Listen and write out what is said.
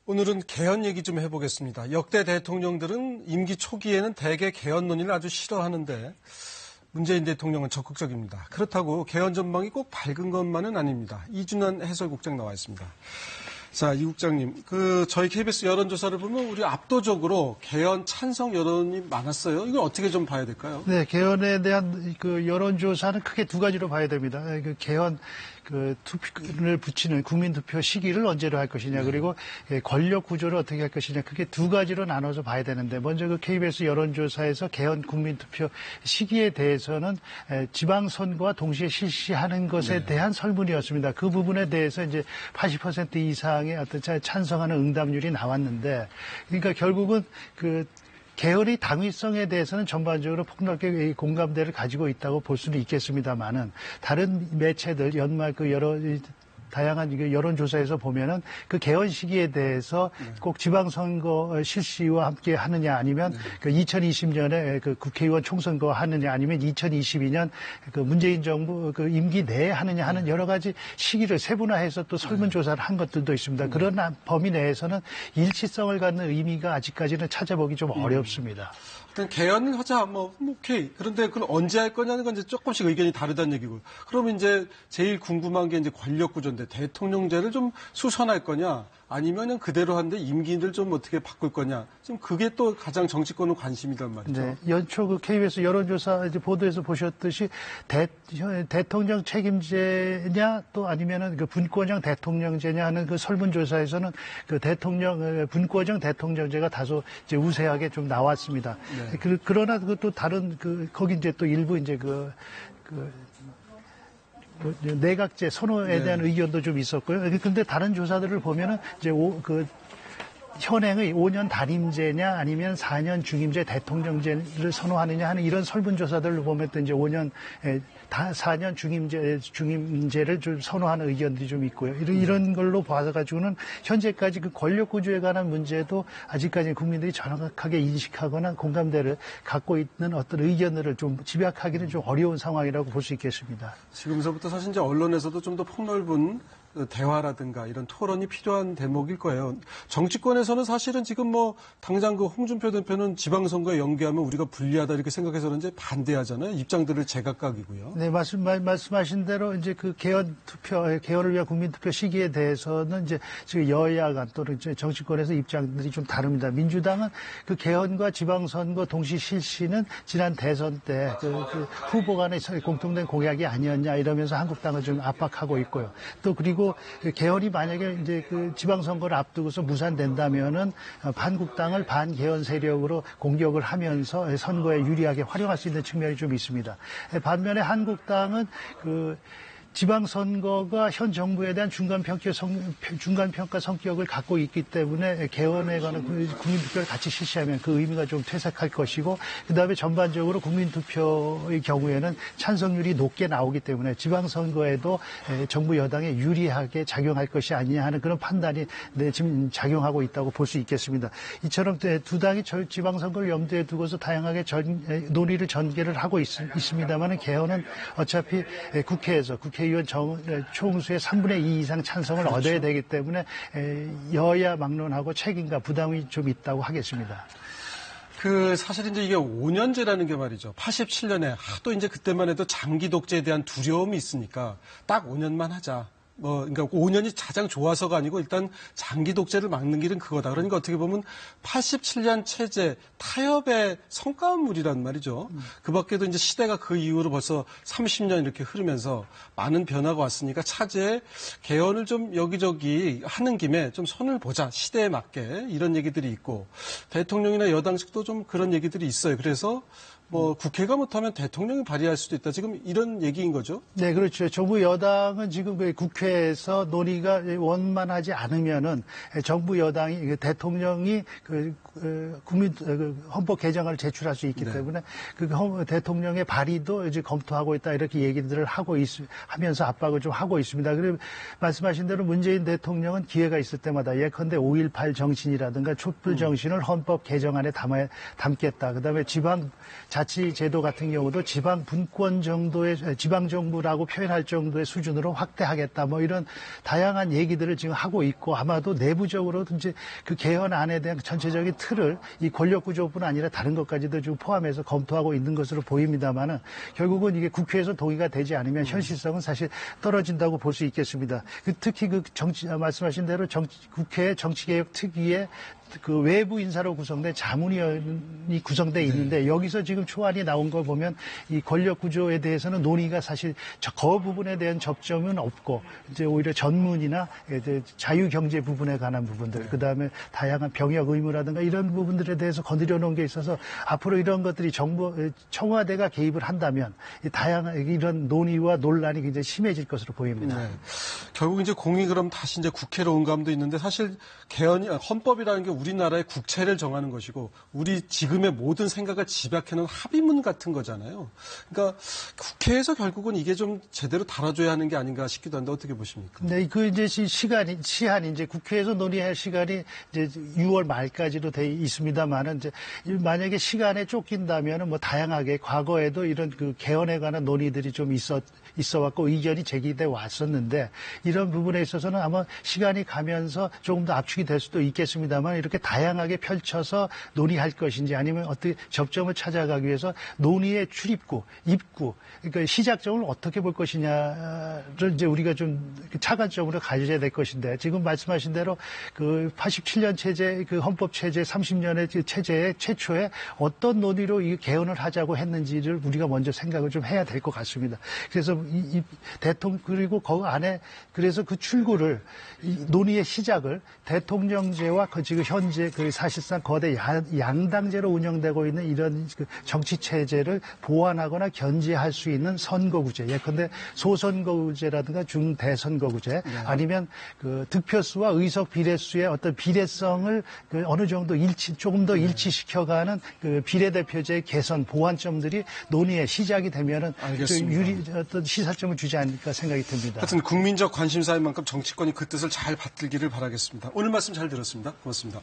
오늘은 개헌 얘기 좀 해보겠습니다. 역대 대통령들은 임기 초기에는 대개 개헌 논의를 아주 싫어하는데 문재인 대통령은 적극적입니다. 그렇다고 개헌 전망이 꼭 밝은 것만은 아닙니다. 이준환 해설국장 나와 있습니다. 자, 이 국장님, 저희 KBS 여론조사를 보면 우리 압도적으로 개헌 찬성 여론이 많았어요. 이걸 어떻게 좀 봐야 될까요? 네, 개헌에 대한 여론조사는 크게 두 가지로 봐야 됩니다. 개헌 투표를 붙이는 국민투표 시기를 언제로 할 것이냐, 그리고 권력 구조를 어떻게 할 것이냐, 크게 두 가지로 나눠서 봐야 되는데, 먼저 KBS 여론조사에서 개헌 국민투표 시기에 대해서는 지방선거와 동시에 실시하는 것에 대한 설문이었습니다. 그 부분에 대해서 이제 80% 이상의 어떤 찬성하는 응답률이 나왔는데, 그러니까 결국은 개헌의 당위성에 대해서는 전반적으로 폭넓게 공감대를 가지고 있다고 볼 수는 있겠습니다만은 다른 매체들 연말 여러 다양한 여론조사에서 보면은 개헌 시기에 대해서 꼭 지방선거 실시와 함께 하느냐, 아니면 2020년에 국회의원 총선거 하느냐, 아니면 2022년 문재인 정부 임기 내에 하느냐 하는 여러 가지 시기를 세분화해서 또 설문조사를 한 것들도 있습니다. 그런 범위 내에서는 일치성을 갖는 의미가 아직까지는 찾아보기 좀 어렵습니다. 일단 개헌을 하자, 오케이. 그런데 그걸 언제 할 거냐는 건 이제 조금씩 의견이 다르다는 얘기고. 그러면 이제 제일 궁금한 게 이제 권력 구조인데 대통령제를 좀 수선할 거냐, 아니면은 그대로 하는데 임기를 좀 어떻게 바꿀 거냐. 지금 그게 또 가장 정치권은 관심이란 말이죠. 네. 연초 KBS 여론조사 이제 보도에서 보셨듯이 대통령 책임제냐 또 아니면은 분권형 대통령제냐 하는 설문조사에서는 분권형 대통령제가 다소 이제 우세하게 좀 나왔습니다. 네. 그러나 또 다른 거기 이제 또 일부 이제 내각제 선호에 대한 의견도 좀 있었고요. 그런데 다른 조사들을 보면은 이제 현행의 5년 단임제냐 아니면 4년 중임제 대통령제를 선호하느냐 하는 이런 설문조사들을 보면 또 이제 4년 중임제를 좀 선호하는 의견들이 좀 있고요. 이런 걸로 봐가지고는 현재까지 권력 구조에 관한 문제도 아직까지 국민들이 정확하게 인식하거나 공감대를 갖고 있는 어떤 의견들을 좀 집약하기는 좀 어려운 상황이라고 볼 수 있겠습니다. 지금서부터 사실 이제 언론에서도 좀 더 폭넓은 대화라든가 이런 토론이 필요한 대목일 거예요. 정치권에서는 사실은 지금 당장 홍준표 대표는 지방선거에 연계하면 우리가 불리하다 이렇게 생각해서 그런지 반대하잖아요. 입장들을 제각각이고요. 네, 말씀하신 대로 이제 개헌을 위한 국민투표 시기에 대해서는 이제 지금 여야 간 또는 정치권에서 입장들이 좀 다릅니다. 민주당은 개헌과 지방선거 동시 실시는 지난 대선 때 후보 간의 공통된 공약이 아니었냐 이러면서 한국당을 좀 압박하고 있고요. 또 그리고 개헌이 만약에 이제 지방선거를 앞두고서 무산된다면은 한국당을 반개헌 세력으로 공격을 하면서 선거에 유리하게 활용할 수 있는 측면이 좀 있습니다. 반면에 한국당은 지방선거가 현 정부에 대한 중간평가 성격을 갖고 있기 때문에 개헌에 관한 국민투표를 같이 실시하면 그 의미가 좀 퇴색할 것이고, 그다음에 전반적으로 국민투표의 경우에는 찬성률이 높게 나오기 때문에 지방선거에도 정부 여당에 유리하게 작용할 것이 아니냐 하는 그런 판단이 지금 작용하고 있다고 볼 수 있겠습니다. 이처럼 두 당이 지방선거를 염두에 두고서 다양하게 논의를 전개를 하고 있습니다만 개헌은 어차피 국회의원 총수의 3분의 2 이상 찬성을 얻어야 되기 때문에 여야 막론하고 책임과 부담이 좀 있다고 하겠습니다. 사실 이제 이게 5년제라는 게 말이죠. 87년에 하도 이제 그때만 해도 장기 독재에 대한 두려움이 있으니까 딱 5년만 하자. 그러니까 5년이 가장 좋아서가 아니고 일단 장기 독재를 막는 길은 그거다. 그러니까 어떻게 보면 87년 체제 타협의 성과물이란 말이죠. 그 밖에도 이제 시대가 그 이후로 벌써 30년 이렇게 흐르면서 많은 변화가 왔으니까 차제에 개헌을 좀 여기저기 하는 김에 좀 손을 보자. 시대에 맞게 이런 얘기들이 있고 대통령이나 여당 측도 좀 그런 얘기들이 있어요. 그래서 국회가 못하면 대통령이 발의할 수도 있다. 지금 이런 얘기인 거죠? 네, 그렇죠. 정부 여당은 지금 국회에서 논의가 원만하지 않으면은 정부 여당이 대통령이 헌법 개정을 제출할 수 있기 때문에 대통령의 발의도 이제 검토하고 있다 이렇게 얘기들을 하면서 압박을 좀 하고 있습니다. 그리고 말씀하신 대로 문재인 대통령은 기회가 있을 때마다 예컨대 5.18 정신이라든가 촛불 정신을 헌법 개정안에 담겠다. 그다음에 자치제도 같은 경우도 지방 분권 정도의 지방 정부라고 표현할 정도의 수준으로 확대하겠다. 뭐 이런 다양한 얘기들을 지금 하고 있고 아마도 내부적으로도 이제 그 개헌안에 대한 전체적인 틀을 이 권력 구조뿐 아니라 다른 것까지도 지금 포함해서 검토하고 있는 것으로 보입니다만은 결국은 이게 국회에서 동의가 되지 않으면 현실성은 사실 떨어진다고 볼 수 있겠습니다. 특히 그 말씀하신 대로 국회 정치개혁 특위의 그 외부 인사로 구성된 자문위원이 구성돼 있는데 여기서 지금 초안이 나온 걸 보면 이 권력 구조에 대해서는 논의가 사실 그 부분에 대한 접점은 없고 이제 오히려 전문이나 이제 자유경제 부분에 관한 부분들 그다음에 다양한 병역 의무라든가 이런 부분들에 대해서 건드려 놓은 게 있어서 앞으로 이런 것들이 정부 청와대가 개입을 한다면 다양한 이런 논의와 논란이 굉장히 심해질 것으로 보입니다. 네. 결국 이제 공이 그럼 다시 이제 국회로 온 감도 있는데 사실 헌법이라는 게 우리나라의 국채를 정하는 것이고 우리 지금의 모든 생각을 집약해놓은 합의문 같은 거잖아요. 그러니까 국회에서 결국은 이게 좀 제대로 다뤄줘야 하는 게 아닌가 싶기도 한데 어떻게 보십니까? 네, 그 이제 시한이 이제 국회에서 논의할 시간이 이제 6월 말까지로 돼 있습니다만은 이제 만약에 시간에 쫓긴다면은 뭐 다양하게 과거에도 이런 그 개헌에 관한 논의들이 좀 있어왔고 의견이 제기돼 왔었는데 이런 부분에 있어서는 아마 시간이 가면서 조금 더 압축이 될 수도 있겠습니다만 이렇게 다양하게 펼쳐서 논의할 것인지 아니면 어떻게 접점을 찾아가기 위해서 논의의 출입구, 입구, 그러니까 시작점을 어떻게 볼 것이냐를 이제 우리가 좀 차관점으로 가져야 될 것인데 지금 말씀하신 대로 그 87년 체제, 그 헌법 체제 30년의 그 체제의 최초에 어떤 논의로 이 개헌을 하자고 했는지를 우리가 먼저 생각을 좀 해야 될 것 같습니다. 그래서 이 대통령 그리고 그 안에 그래서 그 출구를 이 논의의 시작을 대통령제와 그 지금 현재 그 사실상 거대 양당제로 운영되고 있는 이런 그 정치 체제를 보완하거나 견제할 수 있는 선거구제, 예컨대 소선거구제라든가 중대선거구제, 아니면 그 득표수와 의석 비례수의 어떤 비례성을 그 어느 정도 조금 더 일치시켜가는 그 비례대표제 개선 보완점들이 논의의 시작이 되면은 어떤 시사점을 주지 않을까 생각이 듭니다. 하여튼 국민적 관심사인 만큼 정치권이 그 뜻을 잘 받들기를 바라겠습니다. 오늘 말씀 잘 들었습니다. 고맙습니다.